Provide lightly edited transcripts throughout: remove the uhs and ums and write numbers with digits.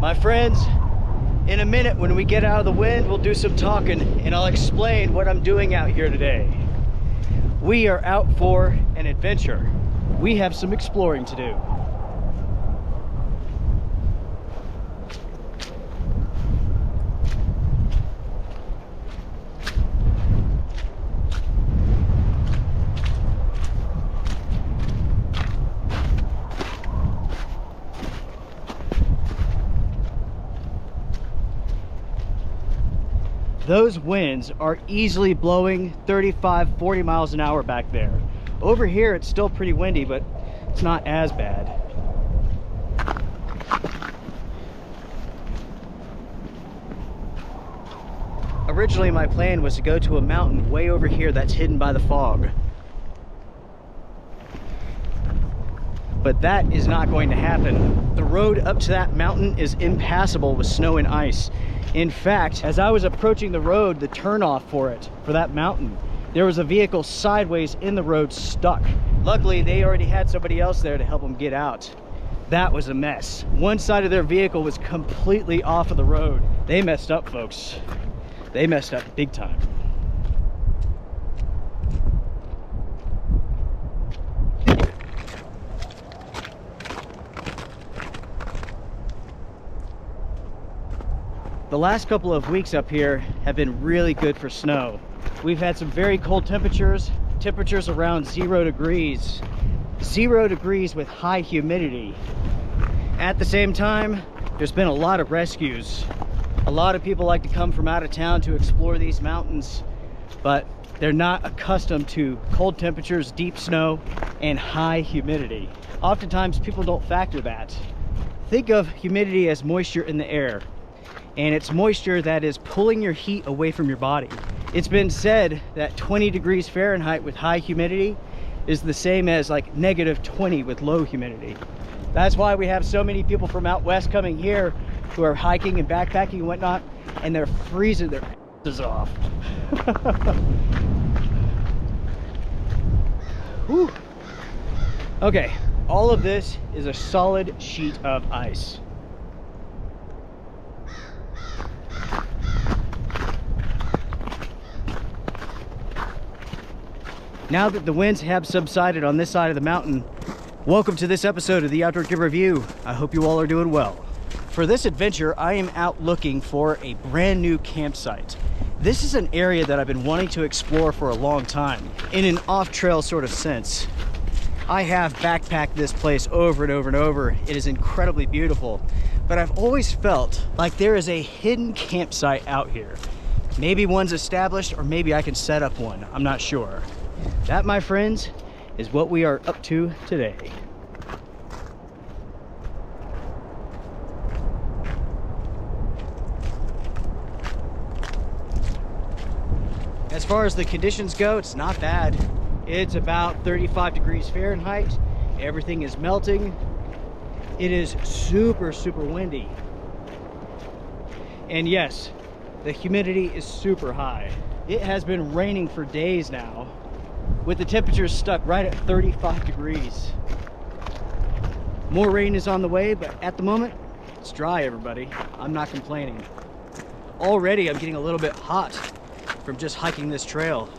My friends, in a minute when we get out of the wind, we'll do some talking and I'll explain what I'm doing out here today. We are out for an adventure. We have some exploring to do. Those winds are easily blowing 35, 40 miles an hour back there. Over here, it's still pretty windy, but it's not as bad. Originally, my plan was to go to a mountain way over here that's hidden by the fog. But that is not going to happen. The road up to that mountain is impassable with snow and ice. In fact, as I was approaching the road, the turnoff for that mountain, there was a vehicle sideways in the road stuck. Luckily, they already had somebody else there to help them get out. That was a mess. One side of their vehicle was completely off of the road. They messed up, folks. They messed up big time. The last couple of weeks up here have been really good for snow. We've had some very cold temperatures around 0 degrees. 0 degrees with high humidity. At the same time, there's been a lot of rescues. A lot of people like to come from out of town to explore these mountains, but they're not accustomed to cold temperatures, deep snow, and high humidity. Oftentimes, people don't factor that. Think of humidity as moisture in the air. And it's moisture that is pulling your heat away from your body. It's been said that 20 degrees Fahrenheit with high humidity is the same as like -20 with low humidity. That's why we have so many people from out west coming here who are hiking and backpacking and whatnot, and they're freezing their asses off. Whew. Okay, all of this is a solid sheet of ice. Now that the winds have subsided on this side of the mountain, welcome to this episode of the Outdoor Gear Review. I hope you all are doing well. For this adventure, I am out looking for a brand new campsite. This is an area that I've been wanting to explore for a long time, in an off-trail sort of sense. I have backpacked this place over and over and over. It is incredibly beautiful, but I've always felt like there is a hidden campsite out here. Maybe one's established, or maybe I can set up one. I'm not sure. That, my friends, is what we are up to today. As far as the conditions go, it's not bad. It's about 35 degrees Fahrenheit. Everything is melting. It is super, super windy. And yes, the humidity is super high. It has been raining for days now, with the temperatures stuck right at 35 degrees. More rain is on the way, but at the moment, it's dry, everybody. I'm not complaining. Already, I'm getting a little bit hot from just hiking this trail.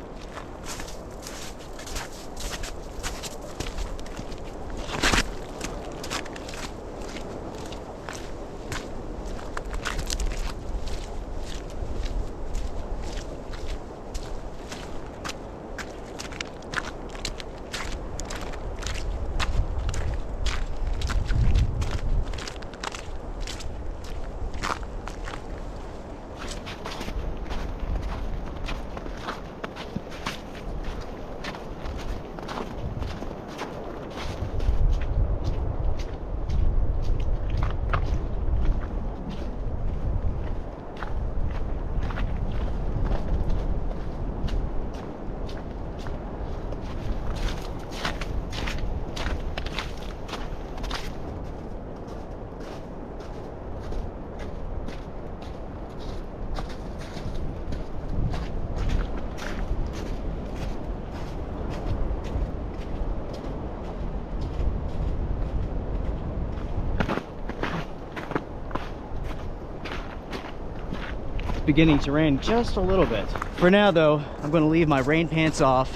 beginning to rain just a little bit. For now though, I'm going to leave my rain pants off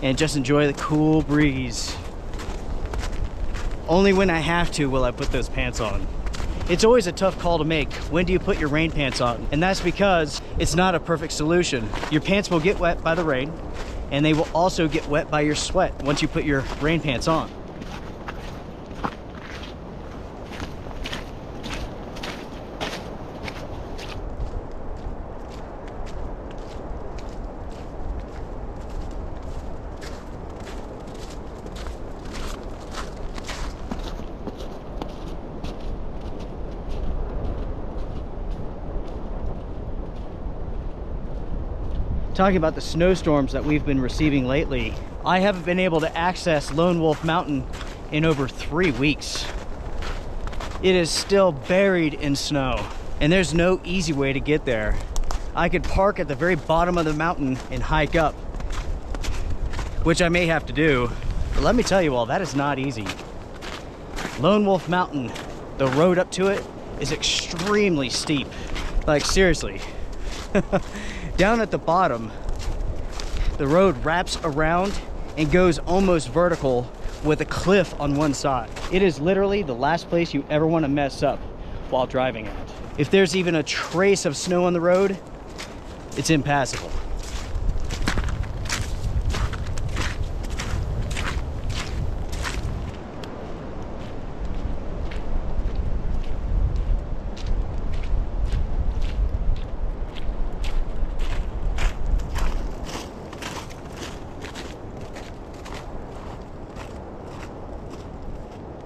and just enjoy the cool breeze. Only when I have to will I put those pants on. It's always a tough call to make. When do you put your rain pants on? And that's because it's not a perfect solution. Your pants will get wet by the rain, and they will also get wet by your sweat once you put your rain pants on. Talking about the snowstorms that we've been receiving lately, I haven't been able to access Lone Wolf Mountain in over 3 weeks. It is still buried in snow, and there's no easy way to get there. I could park at the very bottom of the mountain and hike up, which I may have to do, but let me tell you all, that is not easy. Lone Wolf Mountain, the road up to it is extremely steep. Like, seriously. Down at the bottom, the road wraps around and goes almost vertical with a cliff on one side. It is literally the last place you ever want to mess up while driving at. If there's even a trace of snow on the road, it's impassable.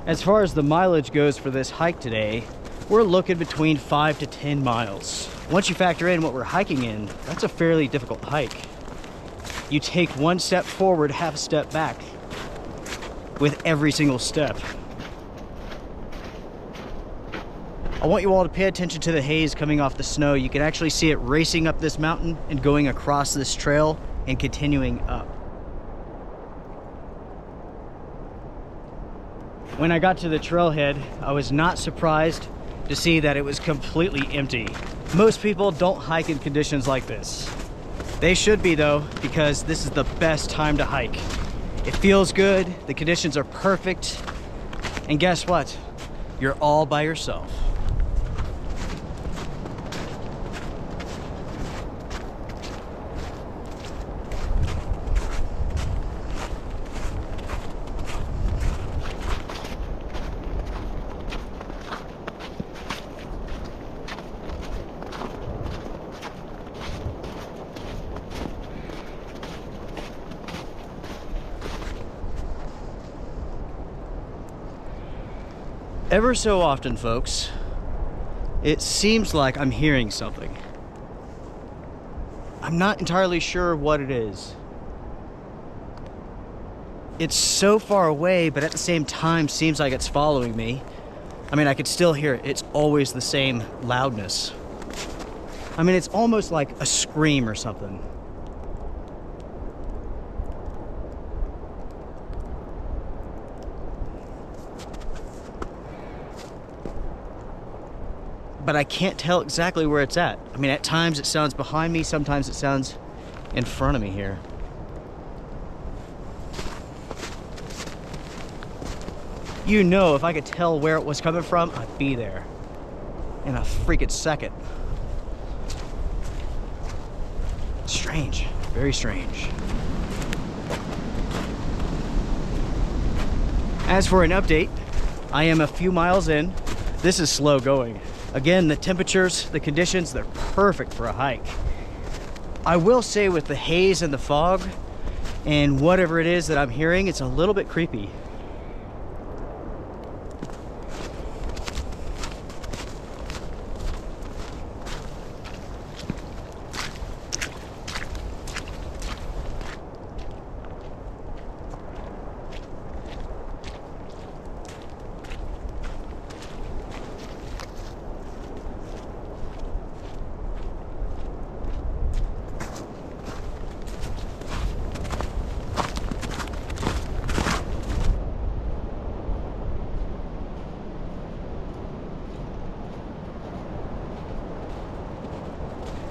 As far as the mileage goes for this hike today, we're looking between 5 to 10 miles. Once you factor in what we're hiking in, that's a fairly difficult hike. You take one step forward, half a step back with every single step. I want you all to pay attention to the haze coming off the snow. You can actually see it racing up this mountain and going across this trail and continuing up. When I got to the trailhead, I was not surprised to see that it was completely empty. Most people don't hike in conditions like this. They should be though, because this is the best time to hike. It feels good, the conditions are perfect, and guess what? You're all by yourself. Ever so often, folks, it seems like I'm hearing something. I'm not entirely sure what it is. It's so far away, but at the same time seems like it's following me. I mean, I could still hear it. It's always the same loudness. I mean, it's almost like a scream or something. But I can't tell exactly where it's at. I mean, at times it sounds behind me, sometimes it sounds in front of me here. You know, if I could tell where it was coming from, I'd be there in a freaking second. Strange, very strange. As for an update, I am a few miles in. This is slow going. Again, the temperatures, the conditions, they're perfect for a hike. I will say with the haze and the fog and whatever it is that I'm hearing, it's a little bit creepy.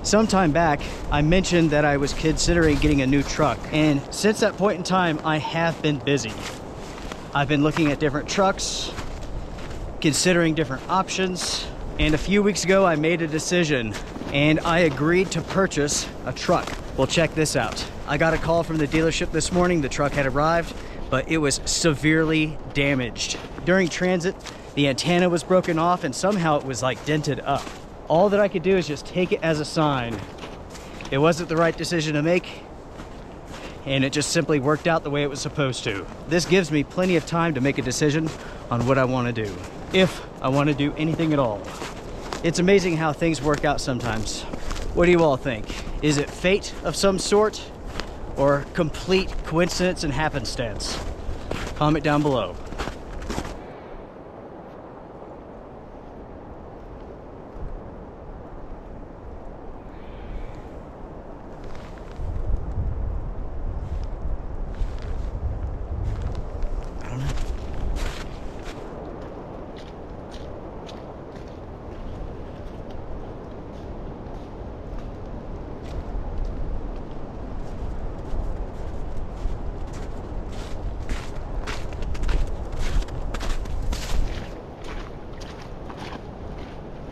Sometime back, I mentioned that I was considering getting a new truck, and since that point in time, I have been busy. I've been looking at different trucks, considering different options, and a few weeks ago, I made a decision, and I agreed to purchase a truck. Well, check this out. I got a call from the dealership this morning. The truck had arrived, but it was severely damaged. During transit, the antenna was broken off, and somehow it was like dented up. All that I could do is just take it as a sign. It wasn't the right decision to make, and it just simply worked out the way it was supposed to. This gives me plenty of time to make a decision on what I want to do, if I want to do anything at all. It's amazing how things work out sometimes. What do you all think? Is it fate of some sort, or complete coincidence and happenstance? Comment down below.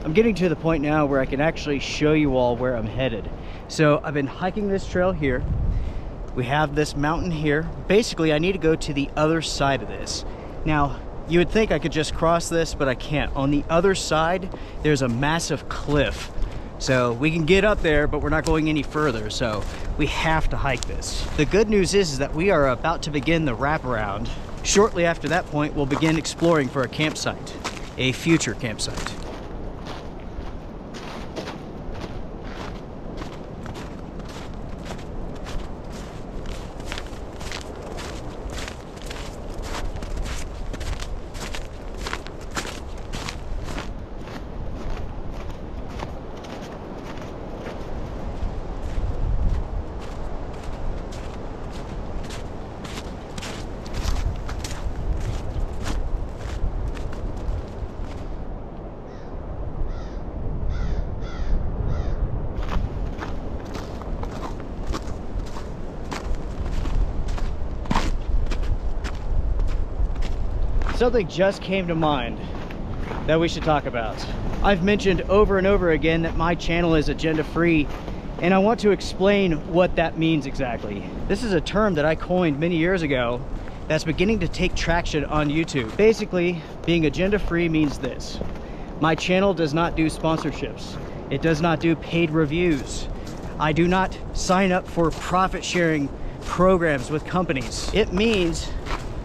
I'm getting to the point now where I can actually show you all where I'm headed. So I've been hiking this trail here. We have this mountain here. Basically, I need to go to the other side of this. Now, you would think I could just cross this, but I can't. On the other side, there's a massive cliff. So we can get up there, but we're not going any further. So we have to hike this. The good news is that we are about to begin the wraparound. Shortly after that point, we'll begin exploring for a campsite, a future campsite. Something just came to mind that we should talk about. I've mentioned over and over again that my channel is agenda free, and I want to explain what that means exactly. This is a term that I coined many years ago that's beginning to take traction on YouTube. Basically, being agenda free means this. My channel does not do sponsorships. It does not do paid reviews. I do not sign up for profit sharing programs with companies. It means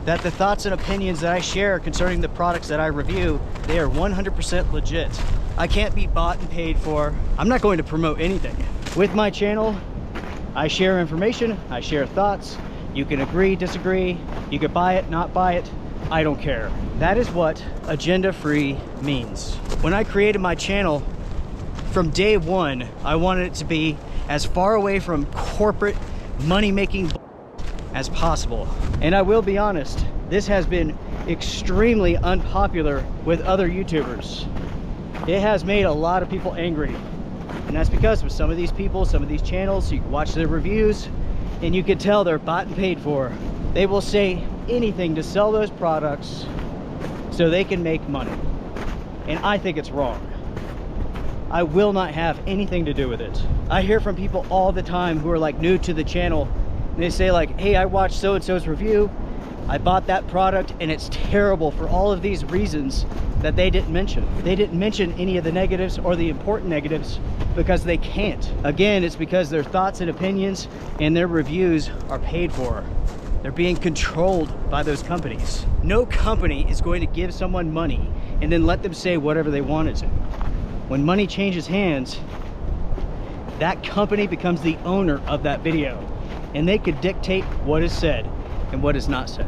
that the thoughts and opinions that I share concerning the products that I review, they are 100% legit. I can't be bought and paid for. I'm not going to promote anything. With my channel, I share information, I share thoughts. You can agree, disagree, you can buy it, not buy it, I don't care. That is what agenda-free means. When I created my channel, from day one, I wanted it to be as far away from corporate money-making as possible. And I will be honest, this has been extremely unpopular with other YouTubers. It has made a lot of people angry. And that's because with some of these people, some of these channels, you can watch their reviews and you can tell they're bought and paid for. They will say anything to sell those products so they can make money. And I think it's wrong. I will not have anything to do with it. I hear from people all the time who are like new to the channel. And they say like, hey, I watched so-and-so's review. I bought that product and it's terrible for all of these reasons that they didn't mention. They didn't mention any of the negatives or the important negatives because they can't. Again, it's because their thoughts and opinions and their reviews are paid for. They're being controlled by those companies. No company is going to give someone money and then let them say whatever they wanted to. When money changes hands, that company becomes the owner of that video. And they could dictate what is said and what is not said.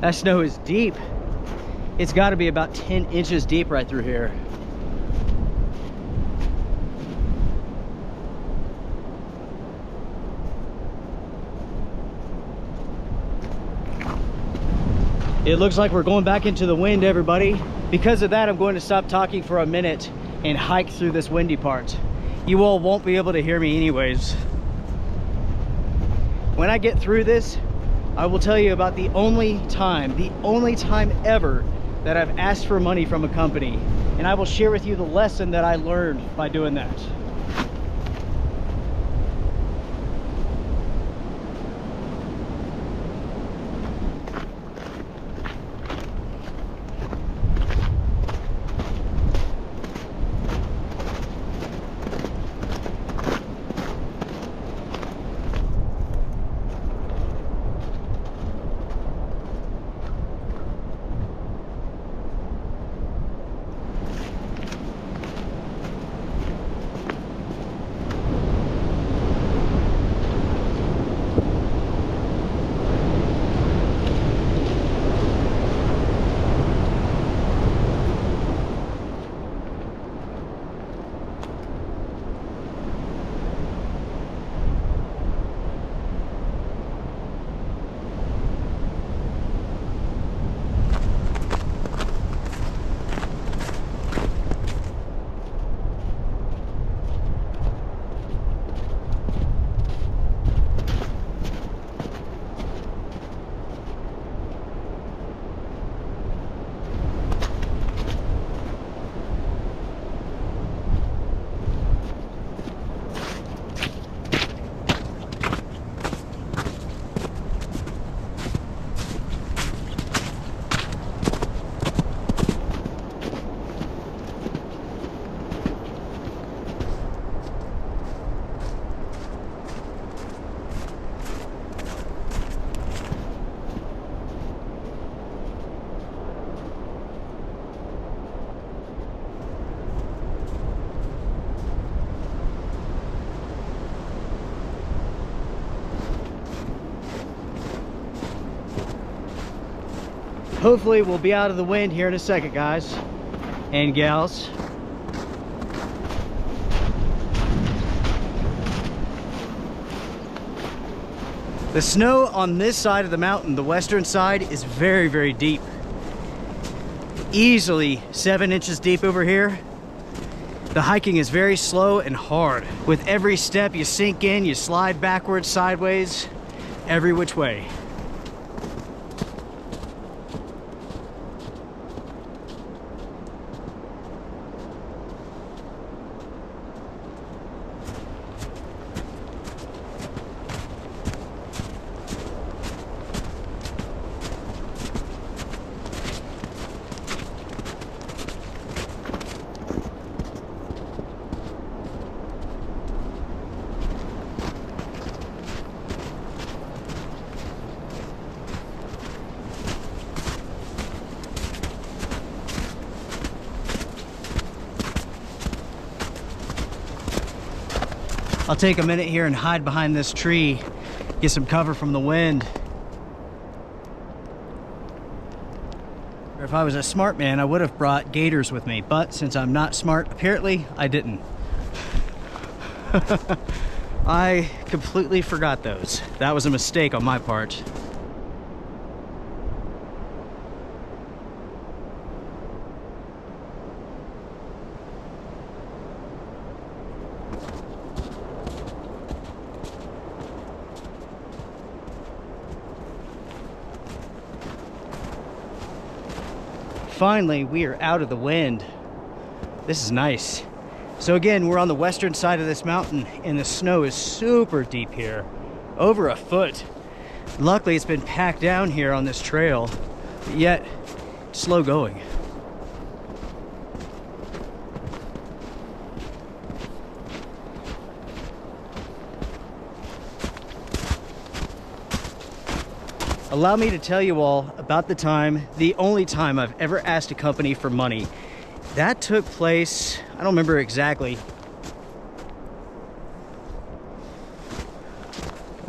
That snow is deep. It's got to be about 10 inches deep right through here. It looks like we're going back into the wind, everybody. Because of that, I'm going to stop talking for a minute and hike through this windy part. You all won't be able to hear me anyways. When I get through this, I will tell you about the only time ever that I've asked for money from a company. And I will share with you the lesson that I learned by doing that. Hopefully we'll be out of the wind here in a second, guys and gals. The snow on this side of the mountain, the western side, is very, very deep. Easily 7 inches deep over here. The hiking is very slow and hard. With every step you sink in, you slide backwards, sideways, every which way. I'll take a minute here and hide behind this tree, get some cover from the wind. Or if I was a smart man, I would have brought gaiters with me, but since I'm not smart, apparently I didn't. I completely forgot those. That was a mistake on my part. Finally, we are out of the wind. This is nice. So again, we're on the western side of this mountain and the snow is super deep here, over a foot. Luckily, it's been packed down here on this trail, but yet slow going. Allow me to tell you all about the time, the only time I've ever asked a company for money. That took place, I don't remember exactly.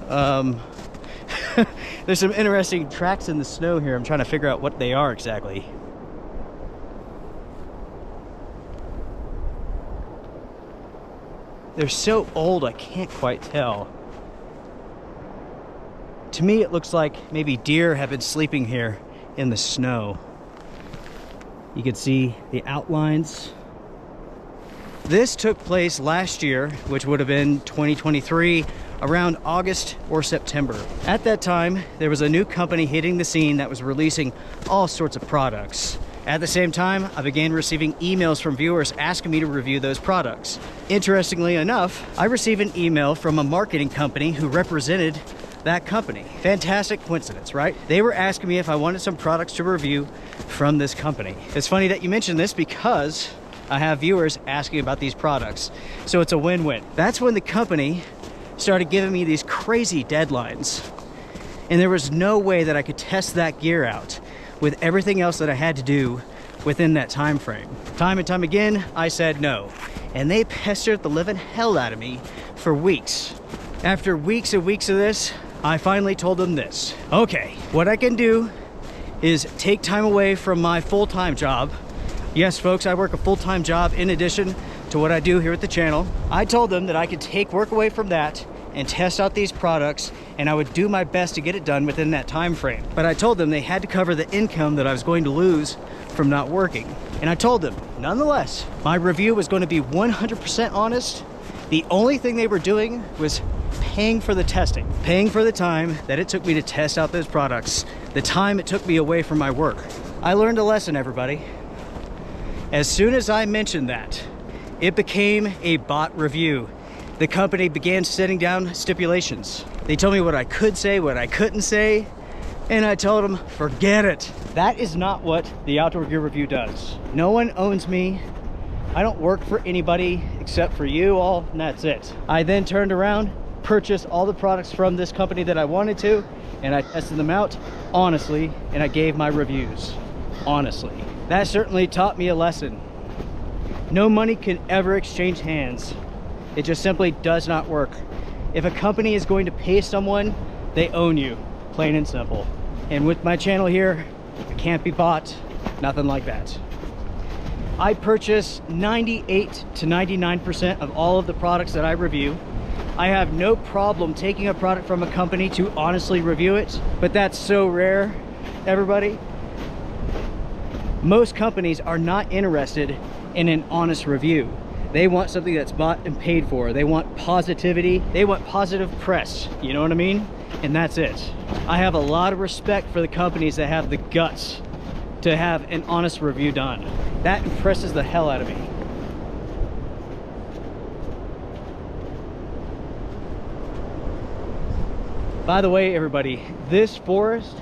There's some interesting tracks in the snow here. I'm trying to figure out what they are exactly. They're so old, I can't quite tell. To me, it looks like maybe deer have been sleeping here in the snow. You can see the outlines. This took place last year, which would have been 2023, around August or September. At that time, there was a new company hitting the scene that was releasing all sorts of products. At the same time, I began receiving emails from viewers asking me to review those products. Interestingly enough, I received an email from a marketing company who represented that company. Fantastic coincidence, right? They were asking me if I wanted some products to review from this company. It's funny that you mentioned this because I have viewers asking about these products. So it's a win-win. That's when the company started giving me these crazy deadlines. And there was no way that I could test that gear out with everything else that I had to do within that time frame. Time and time again, I said no. And they pestered the living hell out of me for weeks. After weeks and weeks of this, I finally told them this. Okay, what I can do is take time away from my full-time job. Yes, folks, I work a full-time job in addition to what I do here at the channel. I told them that I could take work away from that and test out these products, and I would do my best to get it done within that time frame. But I told them they had to cover the income that I was going to lose from not working. And I told them, nonetheless, my review was going to be 100% honest. The only thing they were doing was paying for the testing, paying for the time that it took me to test out those products, the time it took me away from my work. I learned a lesson, everybody. As soon as I mentioned that, it became a bot review. The company began setting down stipulations. They told me what I could say, what I couldn't say, and I told them, forget it. That is not what the Outdoor Gear Review does. No one owns me. I don't work for anybody except for you all, and that's it. I then turned around, purchased all the products from this company that I wanted to, and I tested them out honestly, and I gave my reviews honestly. That certainly taught me a lesson. No money can ever exchange hands. It just simply does not work. If a company is going to pay someone, they own you, plain and simple. And with my channel here, I can't be bought, nothing like that. I purchase 98 to 99% of all of the products that I review. I have no problem taking a product from a company to honestly review it, but that's so rare, everybody. Most companies are not interested in an honest review. They want something that's bought and paid for. They want positivity. They want positive press. You know what I mean? And that's it. I have a lot of respect for the companies that have the guts to have an honest review done. That impresses the hell out of me. By the way, everybody, this forest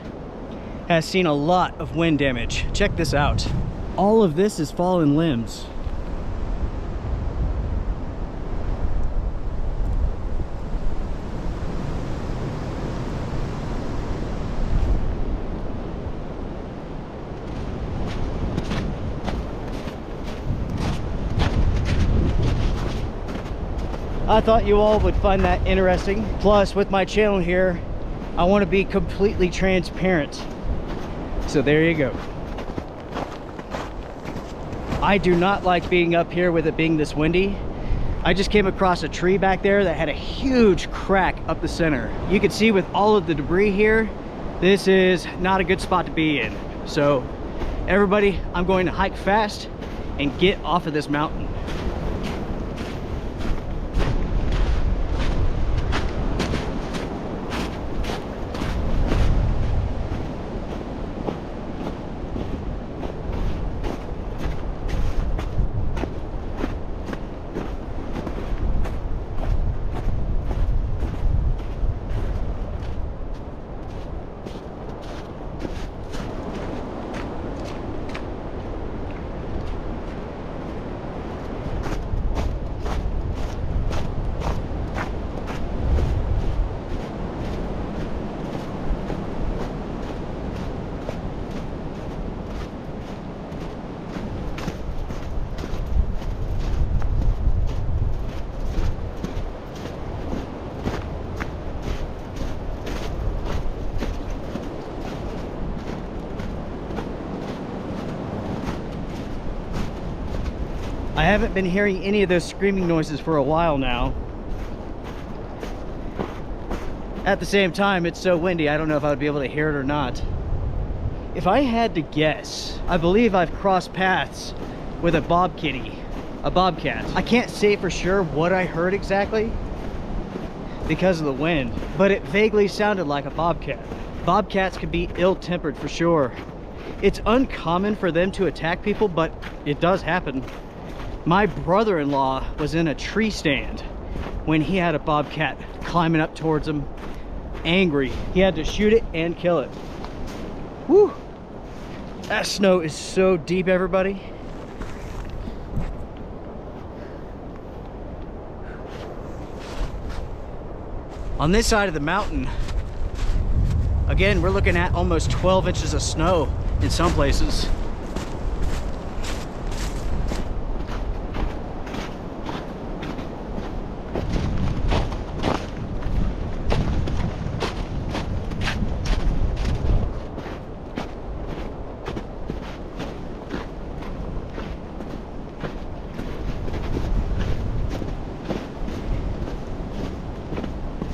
has seen a lot of wind damage. Check this out. All of this is fallen limbs. I thought you all would find that interesting. Plus, with my channel here, I want to be completely transparent. So there you go. I do not like being up here with it being this windy. I just came across a tree back there that had a huge crack up the center. You can see with all of the debris here, this is not a good spot to be in. So everybody, I'm going to hike fast and get off of this mountain. I haven't been hearing any of those screaming noises for a while now. At the same time, it's so windy, I don't know if I would be able to hear it or not. If I had to guess, I believe I've crossed paths with a bobcat. I can't say for sure what I heard exactly because of the wind, but it vaguely sounded like a bobcat. Bobcats can be ill-tempered for sure. It's uncommon for them to attack people, but it does happen. My brother-in-law was in a tree stand when he had a bobcat climbing up towards him, angry. He had to shoot it and kill it. Woo! That snow is so deep, everybody. On this side of the mountain, again, we're looking at almost 12 inches of snow in some places.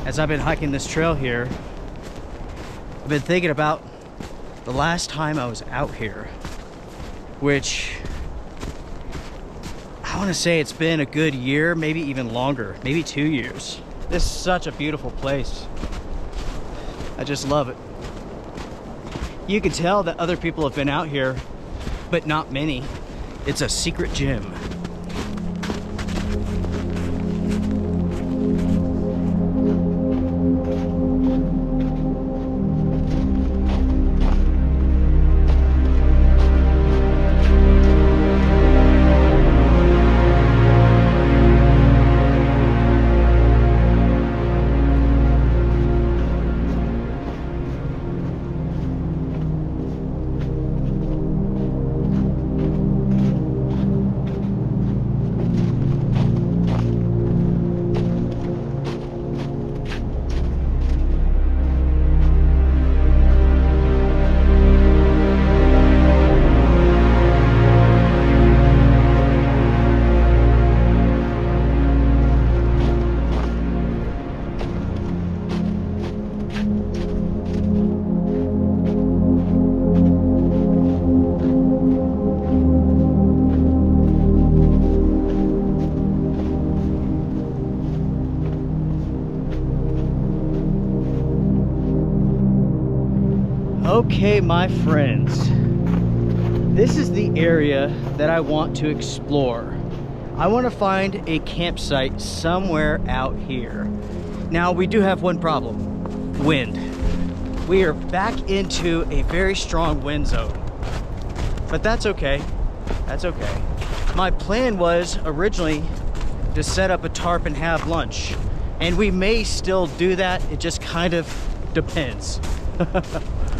As I've been hiking this trail here, I've been thinking about the last time I was out here, which I want to say it's been a good year, maybe even longer, maybe 2 years. This is such a beautiful place. I just love it. You can tell that other people have been out here, but not many. It's a secret gem. Okay, my friends, this is the area that I want to explore. I want to find a campsite somewhere out here. Now, we do have one problem: wind. We are back into a very strong wind zone, but that's okay. That's okay. My plan was originally to set up a tarp and have lunch, and we may still do that. It just kind of depends.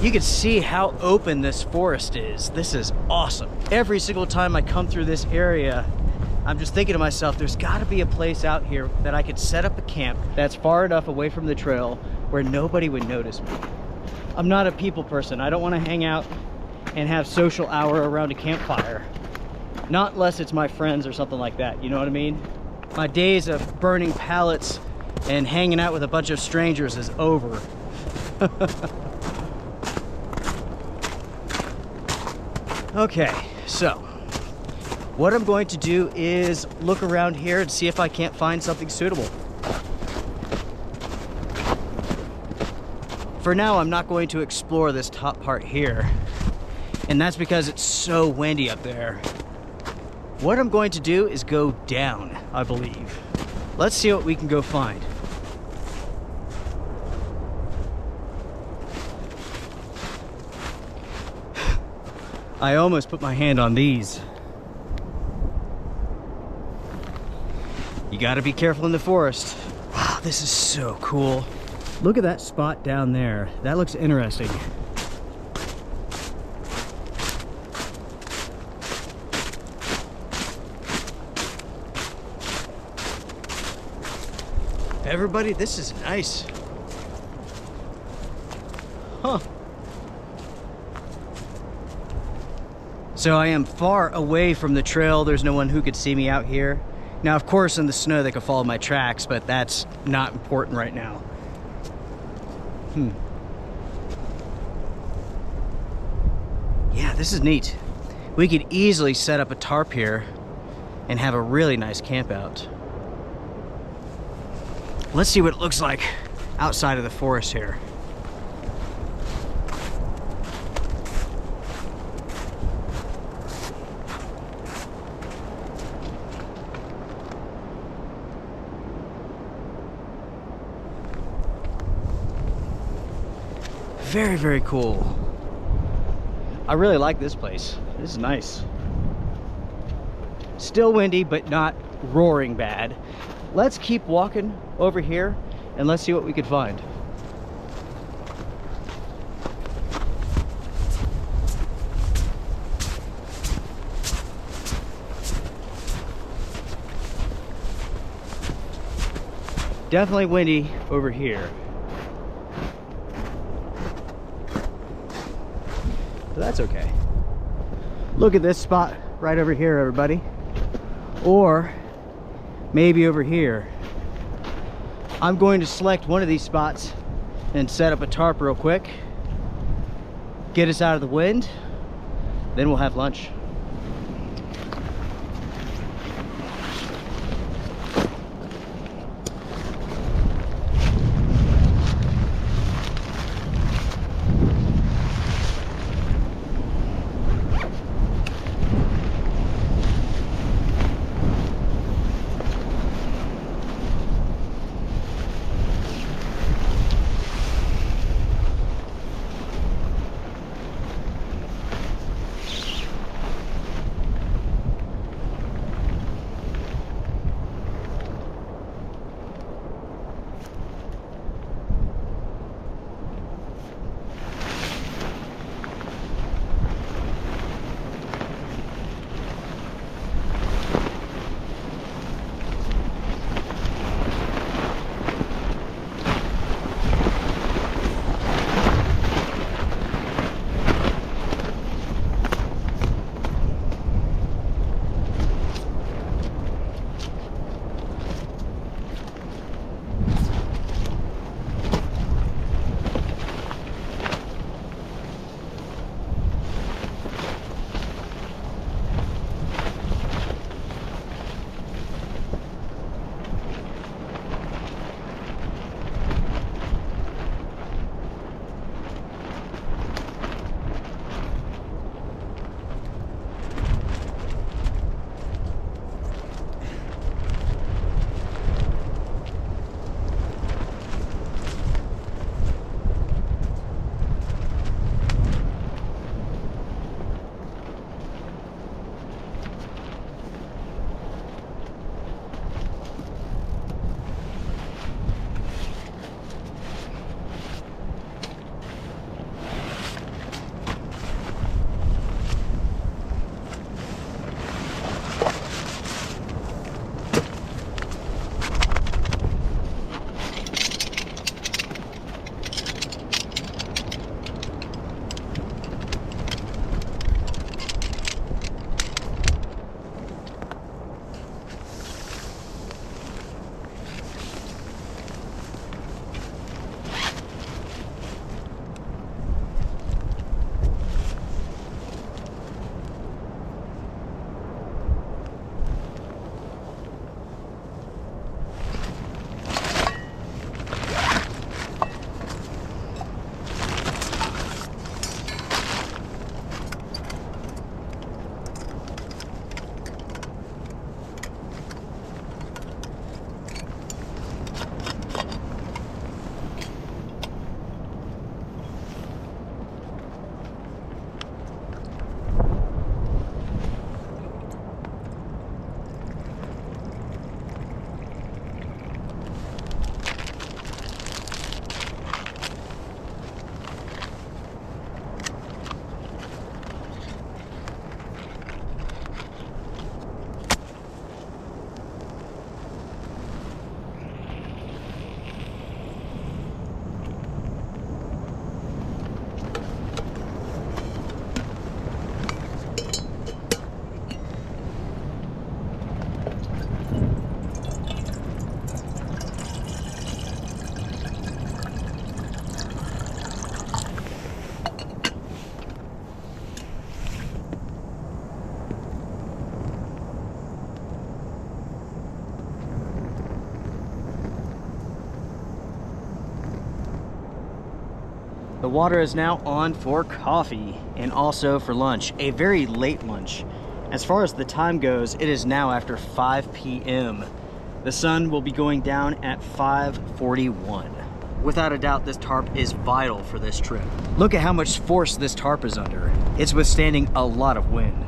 You can see how open this forest is. This is awesome. Every single time I come through this area, I'm just thinking to myself, there's gotta be a place out here that I could set up a camp that's far enough away from the trail where nobody would notice me. I'm not a people person. I don't wanna hang out and have social hour around a campfire. Not unless it's my friends or something like that, you know what I mean? My days of burning pallets and hanging out with a bunch of strangers is over. Okay, so what I'm going to do is look around here and see if I can't find something suitable. For now, I'm not going to explore this top part here, and that's because it's so windy up there. What I'm going to do is go down, I believe. Let's see what we can go find. I almost put my hand on these. You gotta be careful in the forest. Wow, this is so cool. Look at that spot down there. That looks interesting. Everybody, this is nice. Huh. So I am far away from the trail. There's no one who could see me out here. Now, of course, in the snow, they could follow my tracks, but that's not important right now. Yeah, this is neat. We could easily set up a tarp here and have a really nice camp out. Let's see what it looks like outside of the forest here. Very, very cool. I really like this place. This is nice. Still windy, but not roaring bad. Let's keep walking over here and let's see what we can find. Definitely windy over here. But that's okay. Look at this spot right over here, everybody. Or maybe over here. I'm going to select one of these spots and set up a tarp real quick. Get us out of the wind. Then we'll have lunch. The water is now on for coffee and also for lunch, a very late lunch. As far as the time goes, it is now after 5 p.m. The sun will be going down at 5:41. Without a doubt, this tarp is vital for this trip. Look at how much force this tarp is under. It's withstanding a lot of wind.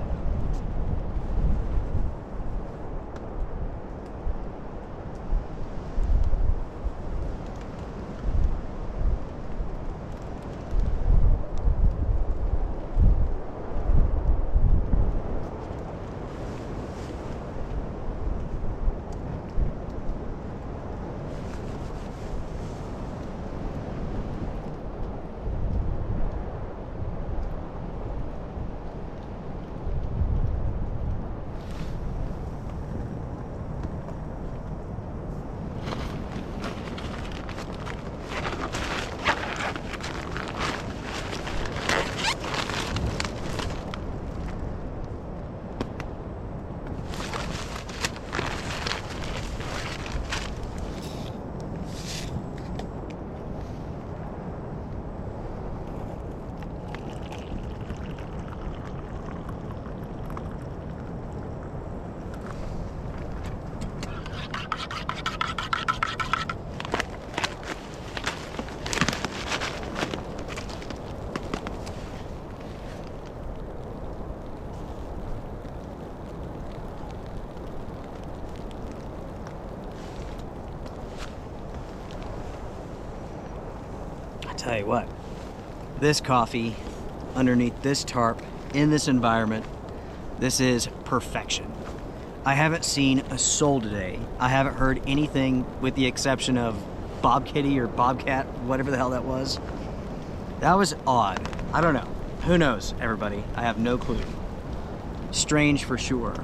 Tell you what, this coffee underneath this tarp in this environment, this is perfection. I haven't seen a soul today. I haven't heard anything with the exception of Bobcat or Bobcat, whatever the hell that was. That was odd. I don't know. Who knows, everybody? I have no clue. Strange for sure.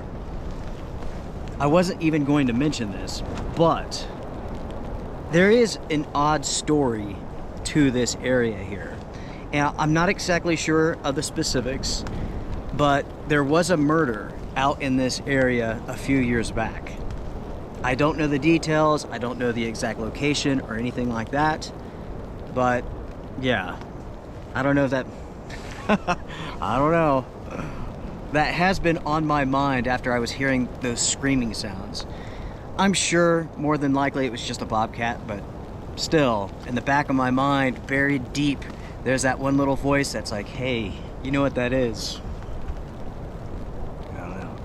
I wasn't even going to mention this, but there is an odd story to this area here. And I'm not exactly sure of the specifics, but there was a murder out in this area a few years back. I don't know the details, I don't know the exact location or anything like that, but yeah, I don't know if that I don't know. That has been on my mind after I was hearing those screaming sounds. I'm sure more than likely it was just a bobcat, but still, in the back of my mind, buried deep, there's that one little voice that's like, hey, you know what that is? I don't know.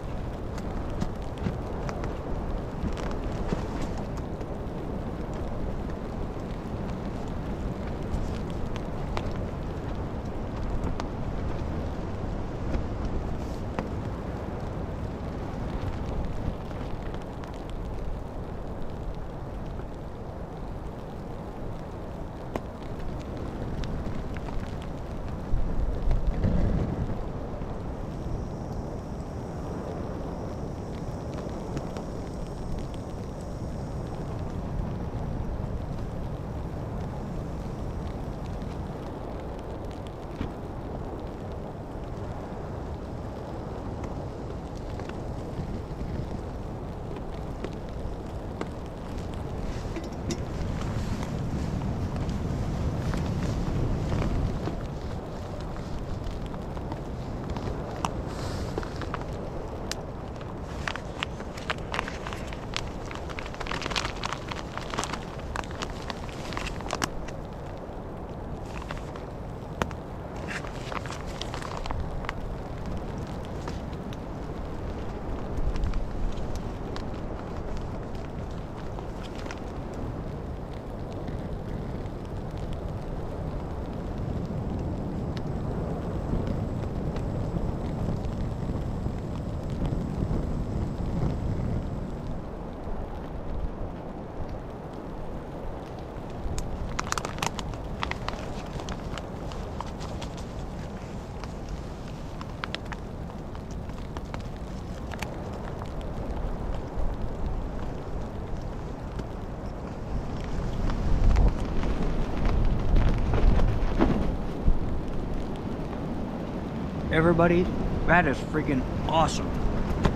Everybody, that is freaking awesome.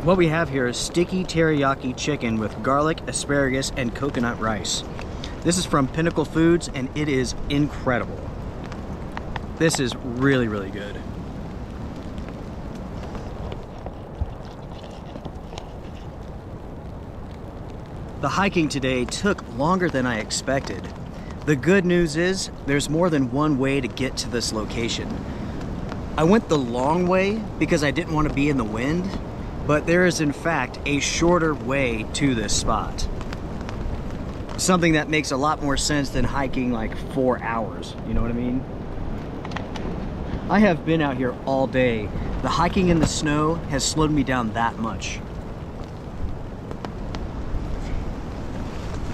What we have here is sticky teriyaki chicken with garlic, asparagus, and coconut rice. This is from Pinnacle Foods, and it is incredible. This is really, really good. The hiking today took longer than I expected. The good news is there's more than one way to get to this location. I went the long way because I didn't want to be in the wind, but there is in fact a shorter way to this spot. Something that makes a lot more sense than hiking like 4 hours, you know what I mean? I have been out here all day. The hiking in the snow has slowed me down that much.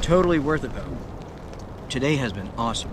Totally worth it though. Today has been awesome.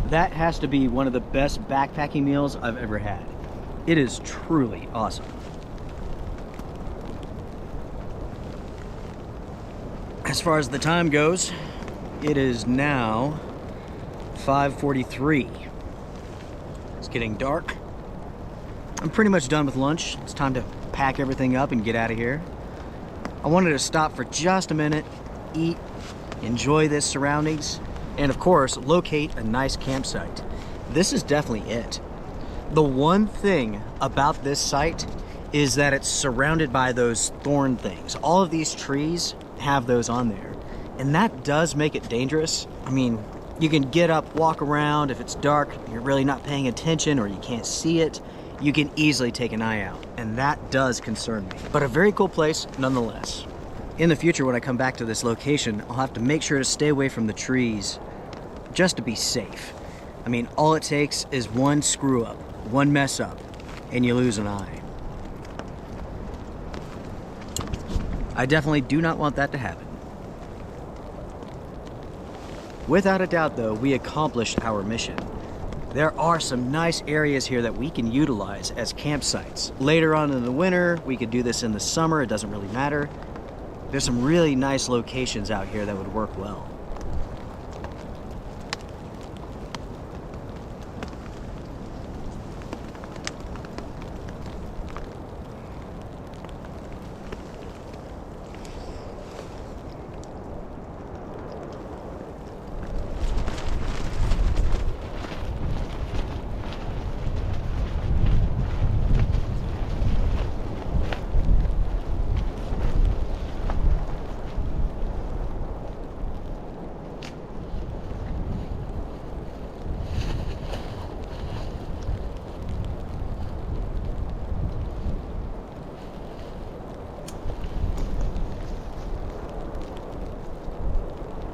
That has to be one of the best backpacking meals I've ever had. It is truly awesome. As far as the time goes, it is now 5:43. It's getting dark. I'm pretty much done with lunch. It's time to pack everything up and get out of here. I wanted to stop for just a minute, eat, enjoy this surroundings, and of course, locate a nice campsite. This is definitely it. The one thing about this site is that it's surrounded by those thorn things. All of these trees have those on there, and that does make it dangerous. I mean, you can get up, walk around. If it's dark, you're really not paying attention or you can't see it, you can easily take an eye out, and that does concern me. But a very cool place nonetheless. In the future, when I come back to this location, I'll have to make sure to stay away from the trees just to be safe. I mean, all it takes is one screw up, one mess up, and you lose an eye. I definitely do not want that to happen. Without a doubt though, we accomplished our mission. There are some nice areas here that we can utilize as campsites. Later on in the winter, we could do this in the summer, it doesn't really matter. There's some really nice locations out here that would work well.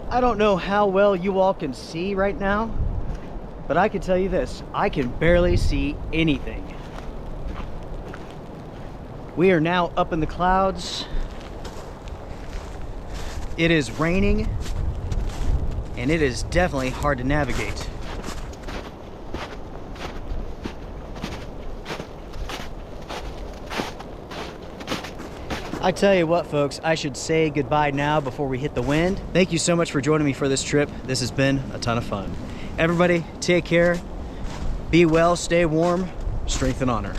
I don't know how well you all can see right now, but I can tell you this, I can barely see anything. We are now up in the clouds. It is raining, and it is definitely hard to navigate. I tell you what, folks, I should say goodbye now before we hit the wind. Thank you so much for joining me for this trip. This has been a ton of fun. Everybody, take care, be well, stay warm, strength and honor.